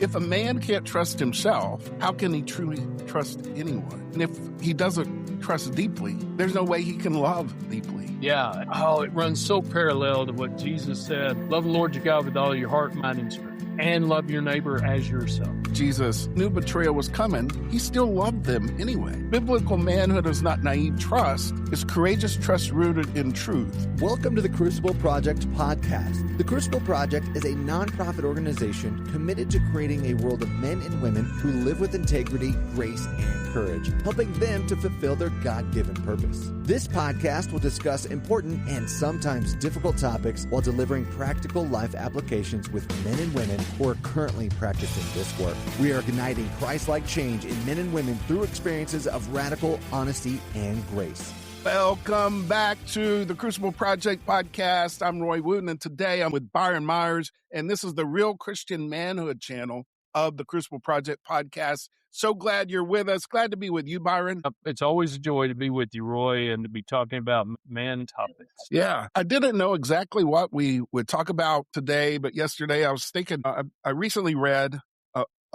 If a man can't trust himself, how can he truly trust anyone? And if he doesn't trust deeply, there's no way he can love deeply. Yeah. Oh, it runs so parallel to what Jesus said. Love the Lord your God with all your heart, mind, and strength, and love your neighbor as yourself. Jesus knew betrayal was coming. He still loved them anyway. Biblical manhood is not naive trust. It's courageous trust rooted in truth. Welcome to the Crucible Project Podcast. The Crucible Project is a nonprofit organization committed to creating a world of men and women who live with integrity, grace, and courage, helping them to fulfill their God-given purpose. This podcast will discuss important and sometimes difficult topics while delivering practical life applications with men and women who are currently practicing this work. We are igniting Christ-like change in men and women through experiences of radical honesty and grace. Welcome back to the Crucible Project Podcast. I'm Roy Wooten, and today I'm with Byron Myers, and this is the Real Christian Manhood channel of the Crucible Project Podcast. So glad you're with us. Glad to be with you, Byron. It's always a joy to be with you, Roy, and to be talking about man topics. Yeah, I didn't know exactly what we would talk about today, but yesterday I was thinking, I recently read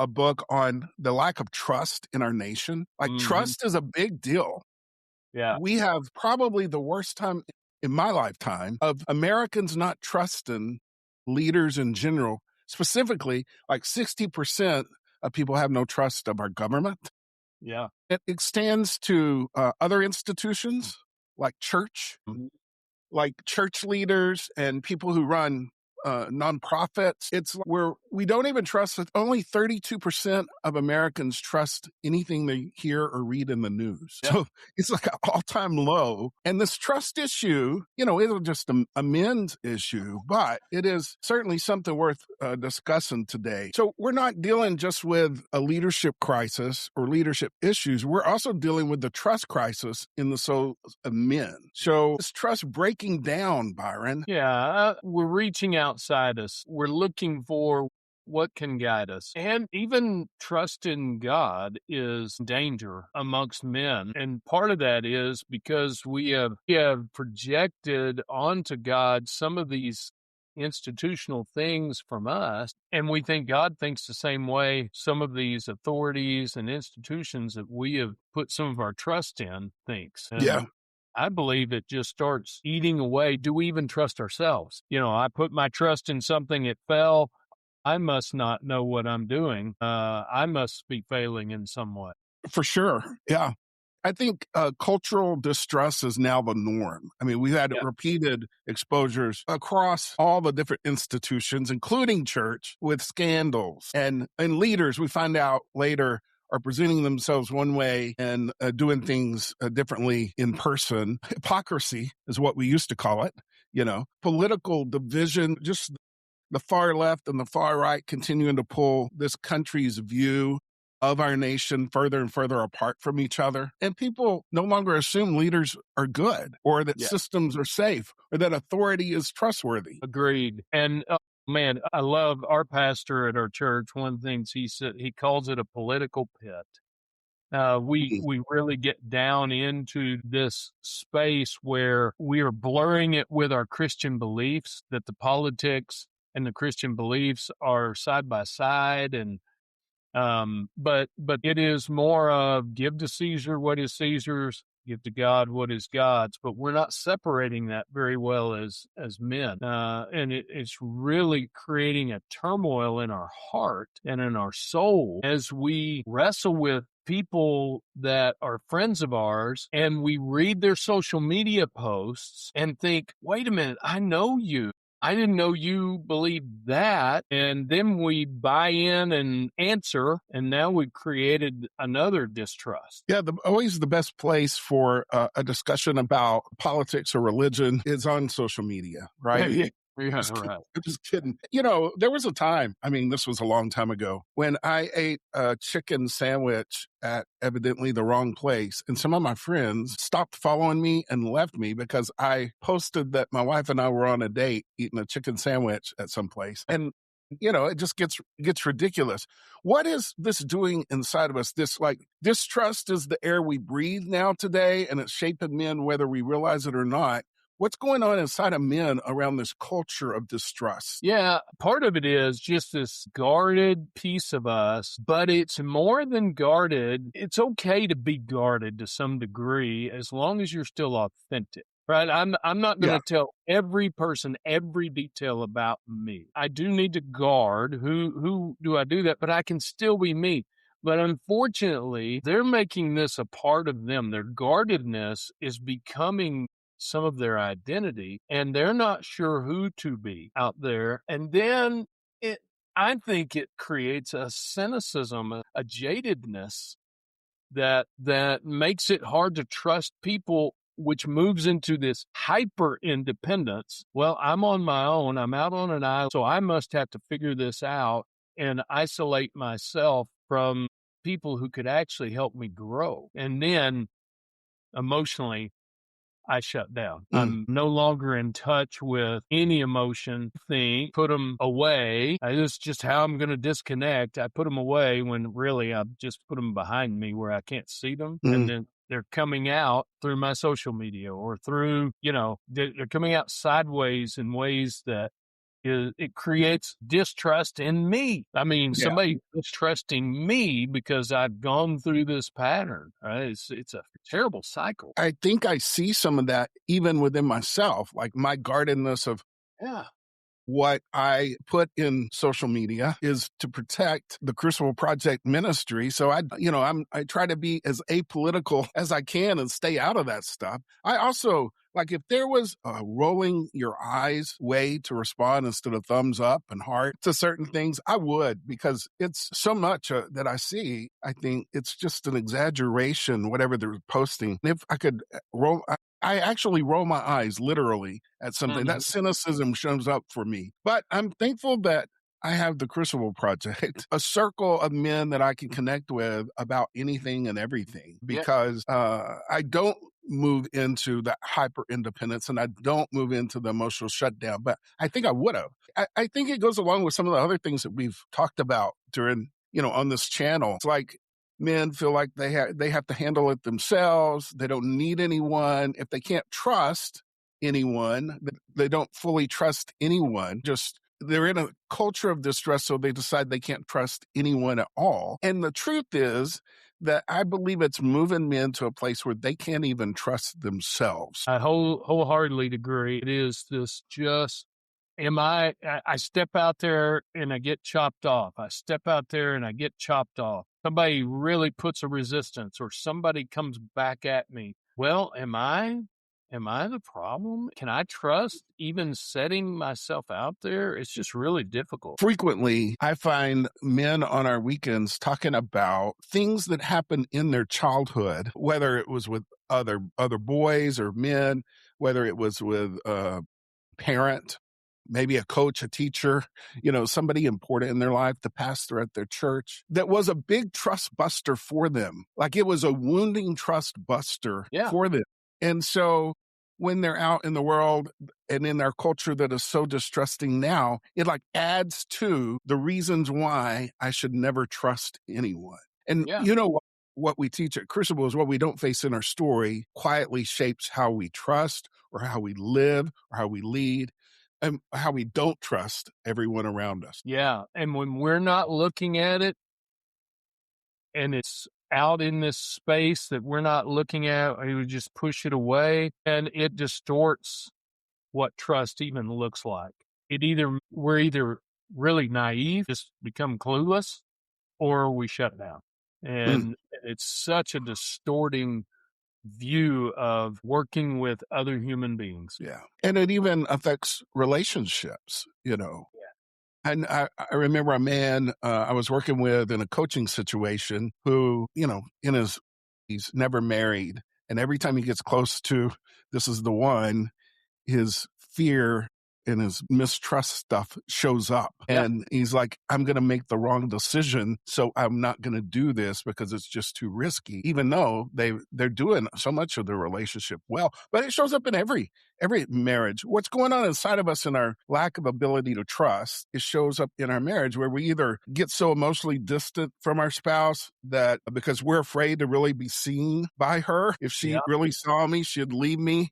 a book on the lack of trust in our nation. Trust is a big deal. Yeah. We have probably the worst time in my lifetime of Americans not trusting leaders in general. Specifically, 60% of people have no trust of our government. Yeah. It extends to other institutions like church, like church leaders and people who run nonprofits. It's where we don't even trust it. Only 32% of Americans trust anything they hear or read in the news. Yeah. So it's like an all-time low. And this trust issue, isn't just a men's issue, but it is certainly something worth discussing today. So we're not dealing just with a leadership crisis or leadership issues. We're also dealing with the trust crisis in the souls of men. So is trust breaking down, Byron? Yeah, we're reaching outside us. We're looking for what can guide us. And even trust in God is danger amongst men. And part of that is because we have projected onto God some of these institutional things from us, and we think God thinks the same way some of these authorities and institutions that we have put some of our trust in thinks. And yeah. I believe it just starts eating away. Do we even trust ourselves? I put my trust in something, it fell. I must not know what I'm doing. I must be failing in some way. For sure. Yeah. I think cultural distrust is now the norm. I mean, we've had repeated exposures across all the different institutions, including church, with scandals and leaders we find out later are presenting themselves one way and doing things differently in person. Hypocrisy is what we used to call it, political division, just the far left and the far right continuing to pull this country's view of our nation further and further apart from each other. And people no longer assume leaders are good or that systems are safe or that authority is trustworthy. Agreed. And man, I love our pastor at our church. One of the things he said, he calls it a political pit. We really get down into this space where we are blurring it with our Christian beliefs, that the politics and the Christian beliefs are side by side. And but it is more of give to Caesar what is Caesar's, give to God what is God's, but we're not separating that very well as men. And it's really creating a turmoil in our heart and in our soul as we wrestle with people that are friends of ours and we read their social media posts and think, wait a minute, I know you. I didn't know you believed that. And then we buy in and answer, and now we've created another distrust. Yeah, always the best place for a discussion about politics or religion is on social media, right? Yeah, Just kidding. There was a time, this was a long time ago, when I ate a chicken sandwich at evidently the wrong place. And some of my friends stopped following me and left me because I posted that my wife and I were on a date eating a chicken sandwich at some place. And it just gets ridiculous. What is this doing inside of us? Distrust is the air we breathe now today, and it's shaping men whether we realize it or not. What's going on inside of men around this culture of distrust? Yeah, part of it is just this guarded piece of us, but it's more than guarded. It's okay to be guarded to some degree as long as you're still authentic. Right. I'm not going to tell every person every detail about me. I do need to guard who do I do that, but I can still be me. But unfortunately, they're making this a part of them. Their guardedness is becoming some of their identity, and they're not sure who to be out there. And then I think it creates a cynicism, a jadedness that makes it hard to trust people, which moves into this hyper independence. Well, I'm on my own. I'm out on an island, so I must have to figure this out and isolate myself from people who could actually help me grow. And then emotionally, I shut down. I'm no longer in touch with any emotion thing, put them away. This is just how I'm going to disconnect. I put them away when really I just put them behind me where I can't see them. And then they're coming out through my social media or through, they're coming out sideways in ways that it creates distrust in me. I mean, somebody distrusting me because I've gone through this pattern. Right? It's a terrible cycle. I think I see some of that even within myself, like my guardedness of what I put in social media is to protect the Crucible Project ministry. So I try to be as apolitical as I can and stay out of that stuff. I also, like, if there was a rolling your eyes way to respond instead of thumbs up and heart to certain things, I would, because it's so much that I see. I think it's just an exaggeration, whatever they're posting. If I could I actually roll my eyes literally at something. That cynicism shows up for me. But I'm thankful that I have the Crucible Project, a circle of men that I can connect with about anything and everything, because I don't move into the hyper independence and I don't move into the emotional shutdown, but I think I would have. I think it goes along with some of the other things that we've talked about during, on this channel. It's like men feel like they have to handle it themselves. They don't need anyone. If they can't trust anyone, they don't fully trust anyone. Just they're in a culture of distress, so they decide they can't trust anyone at all. And the truth is that I believe it's moving men to a place where they can't even trust themselves. I wholeheartedly agree. It is this just, I step out there and I get chopped off. I step out there and I get chopped off. Somebody really puts a resistance or somebody comes back at me. Well, am I the problem? Can I trust even setting myself out there? It's just really difficult. Frequently, I find men on our weekends talking about things that happened in their childhood, whether it was with other boys or men, whether it was with a parent, maybe a coach, a teacher, somebody important in their life, the pastor at their church, that was a big trust buster for them. Like it was a wounding trust buster for them. And so when they're out in the world and in our culture that is so distrusting now, it like adds to the reasons why I should never trust anyone. And what we teach at Crucible is what we don't face in our story quietly shapes how we trust or how we live or how we lead and how we don't trust everyone around us. Yeah. And when we're not looking at it and it's out in this space that we're not looking at, we would just push it away and it distorts what trust even looks like. We're either really naive, just become clueless, or we shut down. And it's such a distorting view of working with other human beings. Yeah. And it even affects relationships, And I remember a man I was working with in a coaching situation who, he's never married. And every time he gets close to this is the one, his fear and his mistrust stuff shows up. And he's like, I'm going to make the wrong decision. So I'm not going to do this because it's just too risky, even though they're doing so much of the relationship well. But it shows up in every marriage. What's going on inside of us in our lack of ability to trust, it shows up in our marriage where we either get so emotionally distant from our spouse that because we're afraid to really be seen by her. If she really saw me, she'd leave me.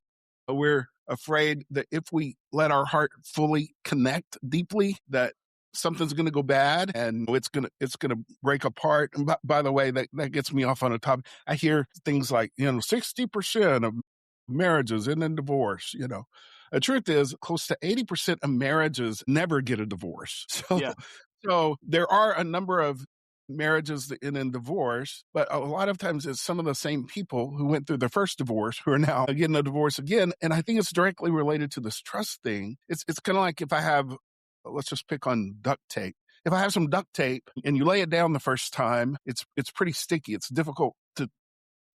We're afraid that if we let our heart fully connect deeply, that something's going to go bad and it's going to break apart. And by the way, that gets me off on a topic. I hear things like, 60% of marriages end in divorce. The truth is close to 80% of marriages never get a divorce. So there are a number of marriages that end in divorce, but a lot of times it's some of the same people who went through their first divorce who are now getting a divorce again. And I think it's directly related to this trust thing. It's kind of like if I have, let's just pick on duct tape. If I have some duct tape and you lay it down the first time, it's pretty sticky. It's difficult to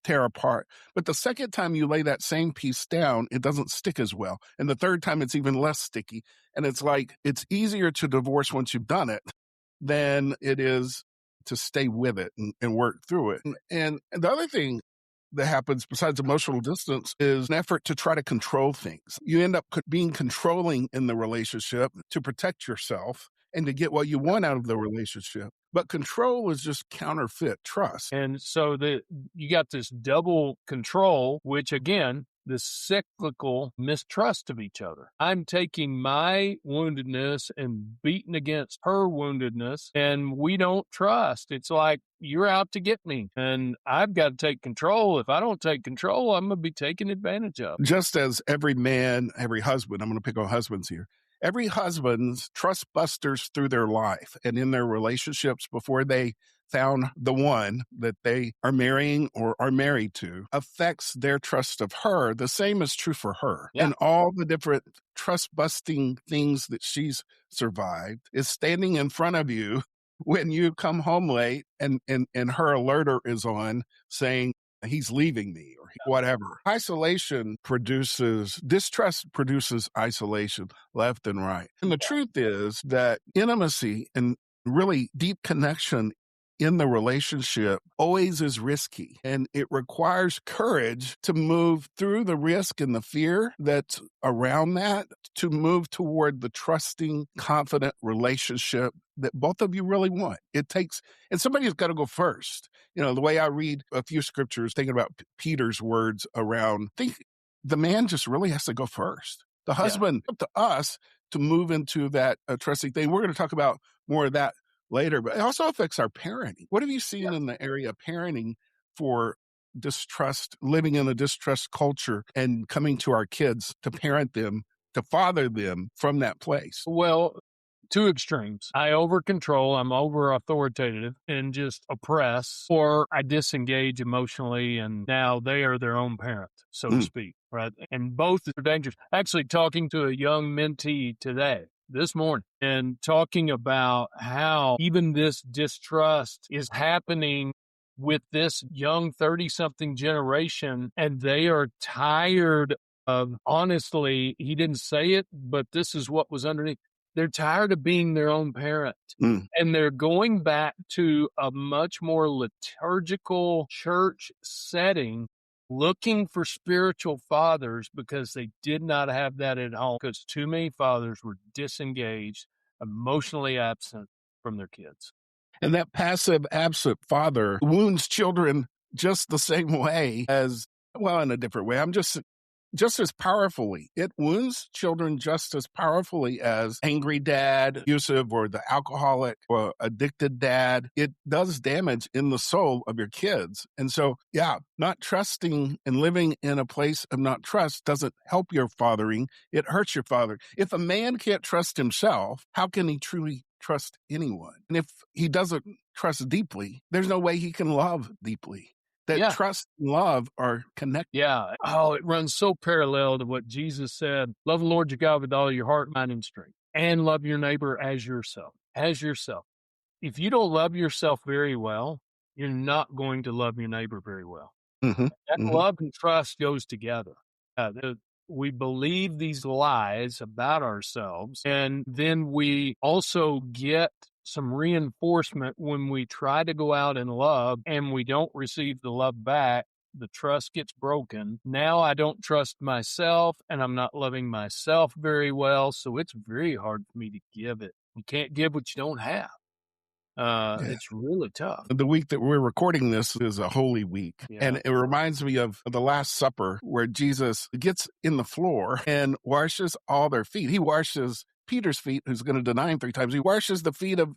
tear apart. But the second time you lay that same piece down, it doesn't stick as well. And the third time it's even less sticky. And it's like, it's easier to divorce once you've done it than it is to stay with it and work through it. And the other thing that happens besides emotional distance is an effort to try to control things. You end up being controlling in the relationship to protect yourself and to get what you want out of the relationship. But control is just counterfeit trust. And so you got this double control, which again, the cyclical mistrust of each other. I'm taking my woundedness and beating against her woundedness, and we don't trust. It's like, you're out to get me, and I've got to take control. If I don't take control, I'm going to be taken advantage of. Just as every man, every husband, I'm going to pick on husbands here, every husband's trust busters through their life and in their relationships before they found the one that they are marrying or are married to affects their trust of her. The same is true for her. Yeah. And all the different trust busting things that she's survived is standing in front of you when you come home late and her alerter is on saying, he's leaving me or whatever. Distrust produces isolation left and right. And the truth is that intimacy and really deep connection in the relationship always is risky, and it requires courage to move through the risk and the fear that's around that to move toward the trusting, confident relationship that both of you really want. It takes, and somebody's got to go first. The way I read a few scriptures, thinking about Peter's words around, the man just really has to go first. The husband, up to us to move into that trusting thing. We're going to talk about more of that later, but it also affects our parenting. What have you seen in the area of parenting for distrust, living in a distrust culture and coming to our kids to parent them, to father them from that place? Well, two extremes. I over control, I'm over authoritative and just oppress, or I disengage emotionally and now they are their own parent, so to speak, right? And both are dangerous. Actually, talking to a young mentee this morning, and talking about how even this distrust is happening with this young 30-something generation, and they are tired of, honestly, he didn't say it, but this is what was underneath. They're tired of being their own parent, and they're going back to a much more liturgical church setting, looking for spiritual fathers because they did not have that at home, because too many fathers were disengaged, emotionally absent from their kids. And that passive absent father wounds children just the same way as, well, in a different way. Just as powerfully. It wounds children just as powerfully as angry dad, abusive, or the alcoholic or addicted dad. It does damage in the soul of your kids. And so, not trusting and living in a place of not trust doesn't help your fathering. It hurts your father. If a man can't trust himself, how can he truly trust anyone? And if he doesn't trust deeply, there's no way he can love deeply. That trust and love are connected. Yeah. Oh, it runs so parallel to what Jesus said. Love the Lord your God with all your heart, mind, and strength. And love your neighbor as yourself. As yourself. If you don't love yourself very well, you're not going to love your neighbor very well. Love and trust goes together. We believe these lies about ourselves, and then we also get some reinforcement when we try to go out and love and we don't receive the love back. The trust gets broken. Now I don't trust myself and I'm not loving myself very well. So it's very hard for me to give it. You can't give what you don't have. It's really tough. The week that we're recording this is a Holy Week. Yeah. And it reminds me of the Last Supper where Jesus gets in the floor and washes all their feet. He washes Peter's feet, who's going to deny him 3 times. He washes the feet of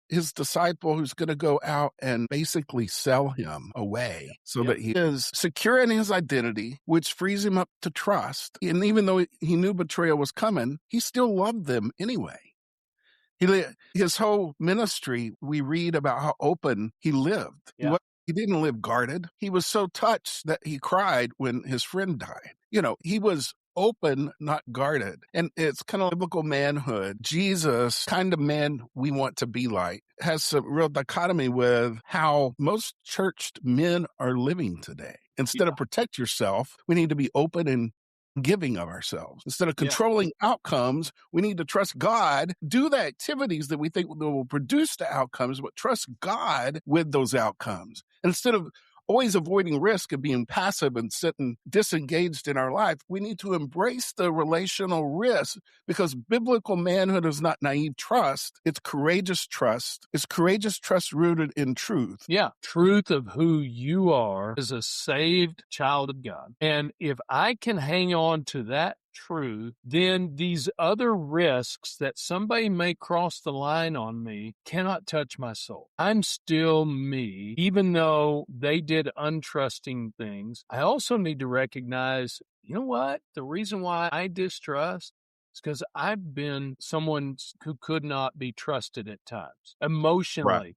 his disciple who's going to go out and basically sell him away so that he is secure in his identity, which frees him up to trust. And even though he knew betrayal was coming, he still loved them anyway. His whole ministry, we read about how open he lived. Yeah. He didn't live guarded. He was so touched that he cried when his friend died. He was open, not guarded. And it's kind of biblical manhood. Jesus, kind of man we want to be like, has some real dichotomy with how most churched men are living today. Instead of protect yourself, we need to be open and giving of ourselves. Instead of controlling outcomes, we need to trust God, do the activities that we think will produce the outcomes, but trust God with those outcomes. And instead of always avoiding risk and being passive and sitting disengaged in our life, we need to embrace the relational risk, because biblical manhood is not naive trust. It's courageous trust. It's courageous trust rooted in truth. Yeah. Truth of who you are as a saved child of God. And if I can hang on to that truth, then these other risks that somebody may cross the line on me cannot touch my soul. I'm still me, even though they did untrusting things. I also need to recognize, you know what? The reason why I distrust is because I've been someone who could not be trusted at times, emotionally. Right.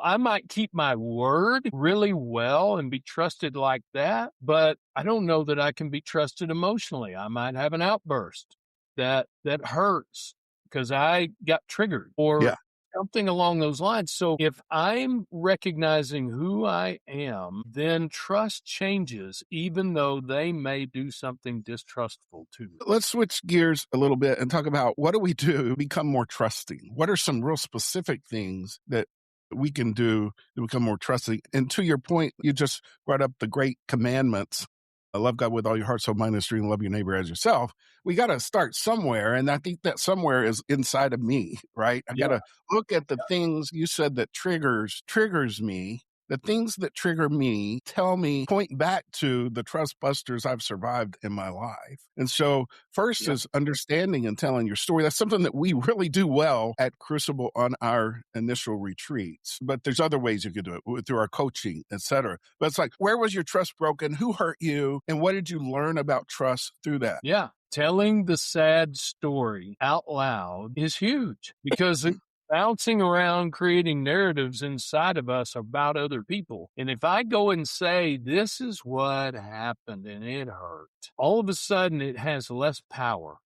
I might keep my word really well and be trusted like that, but I don't know that I can be trusted emotionally. I might have an outburst that hurts because I got triggered or something along those lines. So if I'm recognizing who I am, then trust changes, even though they may do something distrustful to me. Let's switch gears a little bit and talk about what do we do to become more trusting? What are some real specific things that we can do to become more trusting? And to your point, you just brought up the great commandments. Love God with all your heart, soul, mind, and strength, love your neighbor as yourself. We got to start somewhere. And I think that somewhere is inside of me, right? I got to look at the things you said that triggers me. The things that trigger me point back to the trust busters I've survived in my life. And so first is understanding and telling your story. That's something that we really do well at Crucible on our initial retreats. But there's other ways you can do it through our coaching, et cetera. But it's like, where was your trust broken? Who hurt you? And what did you learn about trust through that? Yeah. Telling the sad story out loud is huge because bouncing around creating narratives inside of us about other people. And if I go and say, this is what happened and it hurt, all of a sudden it has less power.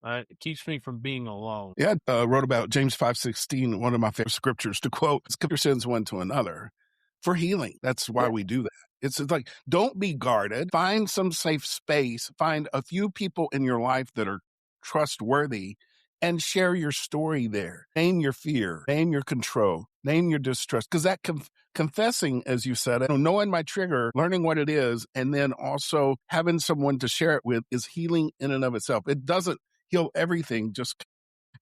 It keeps me from being alone. Yeah, I wrote about James 5:16, one of my favorite scriptures to quote, "Scripture sends one to another for healing." That's why we do that. It's like, don't be guarded. Find some safe space. Find a few people in your life that are trustworthy and share your story there. Name your fear, name your control, name your distrust. Because that confessing, as you said, knowing my trigger, learning what it is, and then also having someone to share it with is healing in and of itself. It doesn't heal everything, just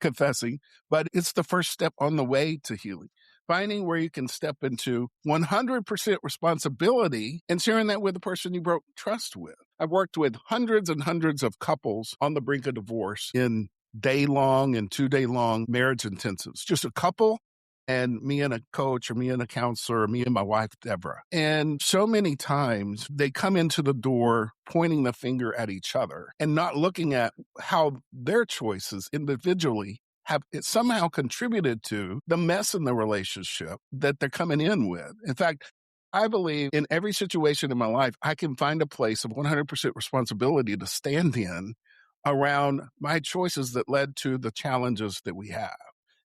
confessing, but it's the first step on the way to healing. Finding where you can step into 100% responsibility and sharing that with the person you broke trust with. I've worked with hundreds and hundreds of couples on the brink of divorce in day-long and 2-day-long marriage intensives. Just a couple and me and a coach or me and a counselor or me and my wife, Deborah. And so many times they come into the door pointing the finger at each other and not looking at how their choices individually have it somehow contributed to the mess in the relationship that they're coming in with. In fact, I believe in every situation in my life, I can find a place of 100% responsibility to stand in around my choices that led to the challenges that we have.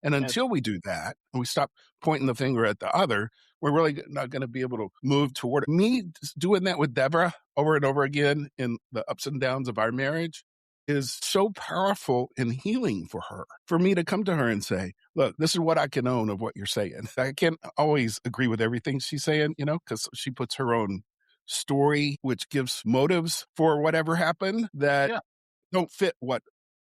And until we do that, and we stop pointing the finger at the other, we're really not going to be able to move toward it. Me doing that with Deborah over and over again in the ups and downs of our marriage is so powerful and healing for her. For me to come to her and say, look, this is what I can own of what you're saying. I can't always agree with everything she's saying, because she puts her own story, which gives motives for whatever happened that don't fit what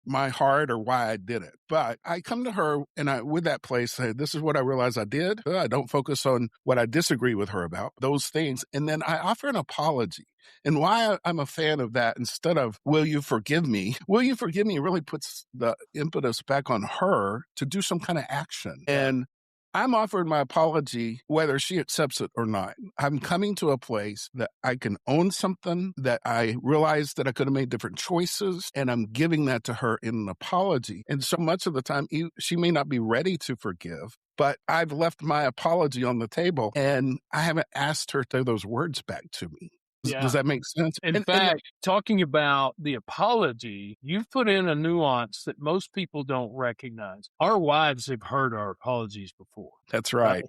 my heart or why I did it. But I come to her and with that place, say, this is what I realize I did. I don't focus on what I disagree with her about, those things. And then I offer an apology. And why I'm a fan of that, instead of, will you forgive me? Will you forgive me really puts the impetus back on her to do some kind of action. And I'm offering my apology, whether she accepts it or not. I'm coming to a place that I can own something, that I realize that I could have made different choices, and I'm giving that to her in an apology. And so much of the time, she may not be ready to forgive, but I've left my apology on the table, and I haven't asked her to throw those words back to me. Does that make sense? In fact, talking about the apology, you've put in a nuance that most people don't recognize. Our wives have heard our apologies before. That's right.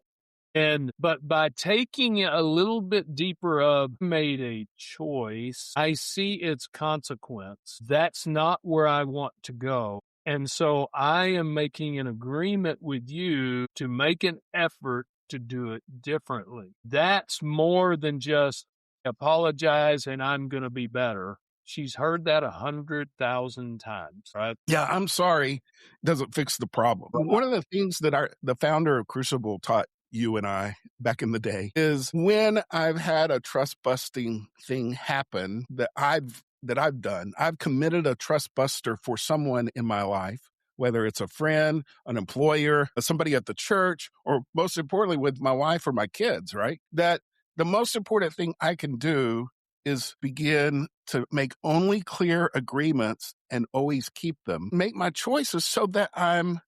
But by taking it a little bit deeper of made a choice, I see its consequence. That's not where I want to go. And so I am making an agreement with you to make an effort to do it differently. That's more than just apologize and I'm going to be better. She's heard that 100,000 times, right? Yeah, I'm sorry doesn't fix the problem. One of the things that the founder of Crucible taught you and I back in the day is, when I've had a trust busting thing happen that I've done, I've committed a trust buster for someone in my life, whether it's a friend, an employer, somebody at the church, or most importantly with my wife or my kids, right? That the most important thing I can do is begin to make only clear agreements and always keep them. Make my choices so that I'm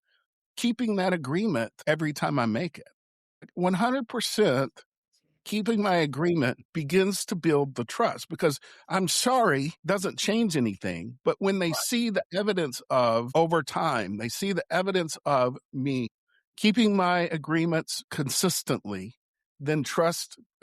keeping that agreement every time I make it. 100% keeping my agreement begins to build the trust, because I'm sorry doesn't change anything. But when they see the evidence of, over time, they see the evidence of me keeping my agreements consistently, then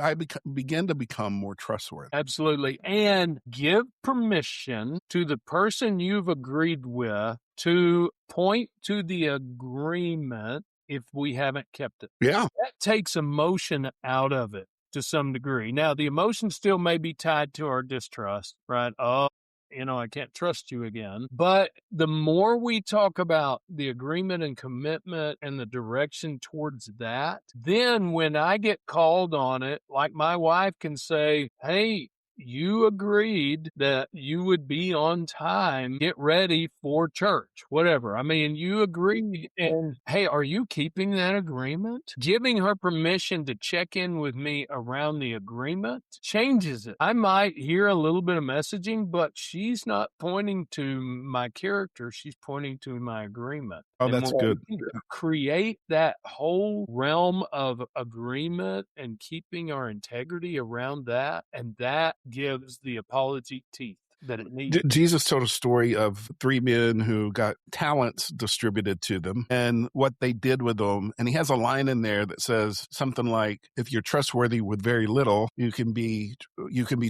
I begin to become more trustworthy. Absolutely. And give permission to the person you've agreed with to point to the agreement if we haven't kept it. Yeah. That takes emotion out of it to some degree. Now, the emotion still may be tied to our distrust, right? Oh, I can't trust you again. But the more we talk about the agreement and commitment and the direction towards that, then when I get called on it, like my wife can say, hey, you agreed that you would be on time, get ready for church, whatever. I mean, you agreed. And hey, are you keeping that agreement? Giving her permission to check in with me around the agreement changes it. I might hear a little bit of messaging, but she's not pointing to my character. She's pointing to my agreement. Oh, that's good. Create that whole realm of agreement and keeping our integrity around that. And that gives the apology teeth that it needs. Jesus told a story of 3 men who got talents distributed to them and what they did with them. And he has a line in there that says something like, if you're trustworthy with very little, you can be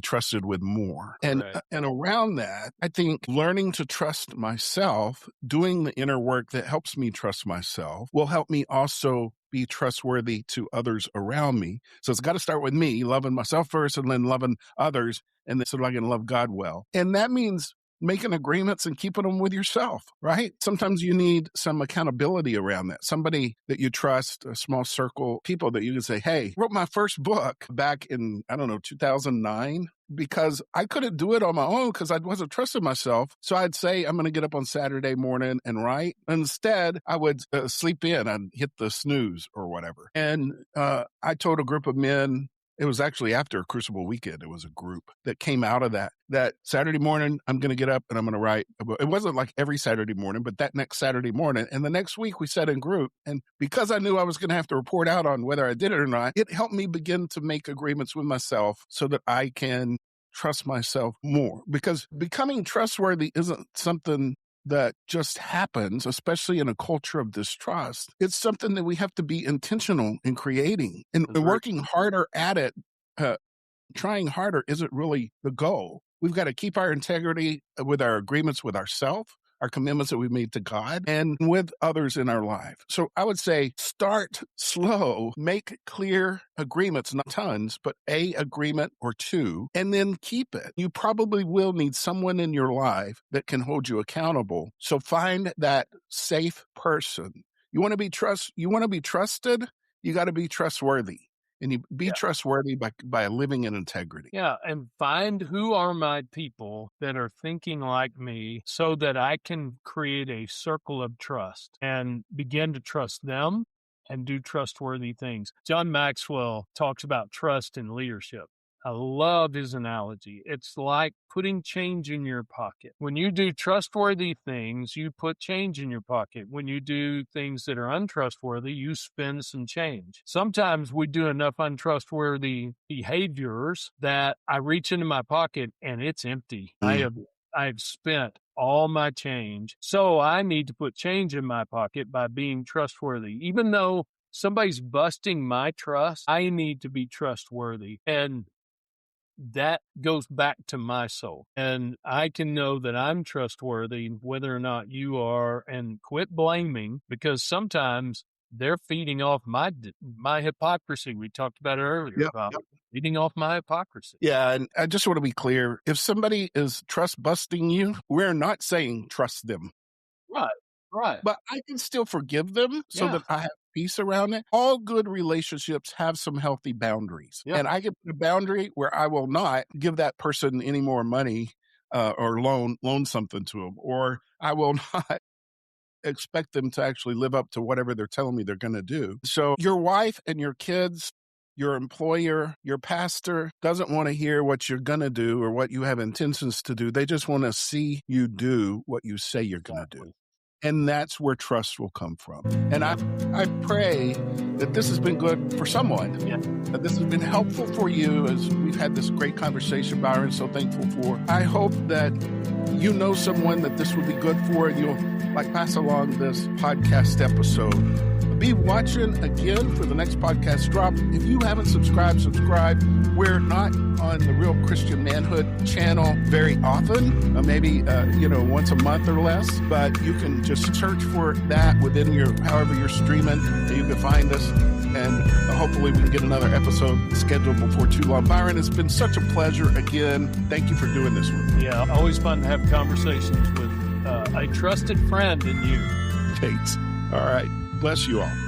trusted with more. And around that, I think learning to trust myself, doing the inner work that helps me trust myself, will help me also be trustworthy to others around me. So it's got to start with me, loving myself first and then loving others, and then so that I can love God well. And that means making agreements and keeping them with yourself, right? Sometimes you need some accountability around that. Somebody that you trust, a small circle, people that you can say, hey, I wrote my first book back in, 2009, because I couldn't do it on my own because I wasn't trusting myself. So I'd say, I'm going to get up on Saturday morning and write. Instead, I would sleep in and hit the snooze or whatever. And I told a group of men, it was actually after a Crucible weekend. It was a group that came out of that Saturday morning, I'm going to get up and I'm going to write. It wasn't like every Saturday morning, but that next Saturday morning. And the next week we sat in group. And because I knew I was going to have to report out on whether I did it or not, it helped me begin to make agreements with myself so that I can trust myself more. Because becoming trustworthy isn't something that just happens, especially in a culture of distrust. It's something that we have to be intentional in creating, and working harder at it. Trying harder isn't really the goal. We've got to keep our integrity with our agreements with ourselves, our commitments that we've made to God and with others in our life. So I would say start slow, make clear agreements, not tons, but a agreement or two, and then keep it. You probably will need someone in your life that can hold you accountable. So find that safe person. You want to be trusted, you got to be trustworthy. And you be trustworthy by living in integrity. Yeah, and find who are my people that are thinking like me so that I can create a circle of trust and begin to trust them and do trustworthy things. John Maxwell talks about trust in leadership. I love his analogy. It's like putting change in your pocket. When you do trustworthy things, you put change in your pocket. When you do things that are untrustworthy, you spend some change. Sometimes we do enough untrustworthy behaviors that I reach into my pocket and it's empty. I've spent all my change. So I need to put change in my pocket by being trustworthy. Even though somebody's busting my trust, I need to be trustworthy. And that goes back to my soul. And I can know that I'm trustworthy whether or not you are, and quit blaming, because sometimes they're feeding off my hypocrisy. We talked about it earlier about feeding off my hypocrisy. Yeah, and I just want to be clear. If somebody is trust busting you, we're not saying trust them. Right. But I can still forgive them so that I have peace around it. All good relationships have some healthy boundaries. Yeah. And I can put a boundary where I will not give that person any more money or loan something to them, or I will not expect them to actually live up to whatever they're telling me they're going to do. So your wife and your kids, your employer, your pastor doesn't want to hear what you're going to do or what you have intentions to do. They just want to see you do what you say you're going to do. And that's where trust will come from. And I pray that this has been good for someone, that this has been helpful for you as we've had this great conversation, Byron, so thankful for. I hope that you know someone that this would be good for, and you'll pass along this podcast episode. Be watching again for the next podcast drop. If you haven't subscribed, subscribe. We're not on the Real Christian Manhood channel very often, maybe once a month or less, but you can just search for that within however you're streaming, and you can find us. And hopefully we can get another episode scheduled before too long. Byron, it's been such a pleasure again. Thank you for doing this with me. Yeah, always fun to have conversations with a trusted friend in you. Thanks. All right. Bless you all.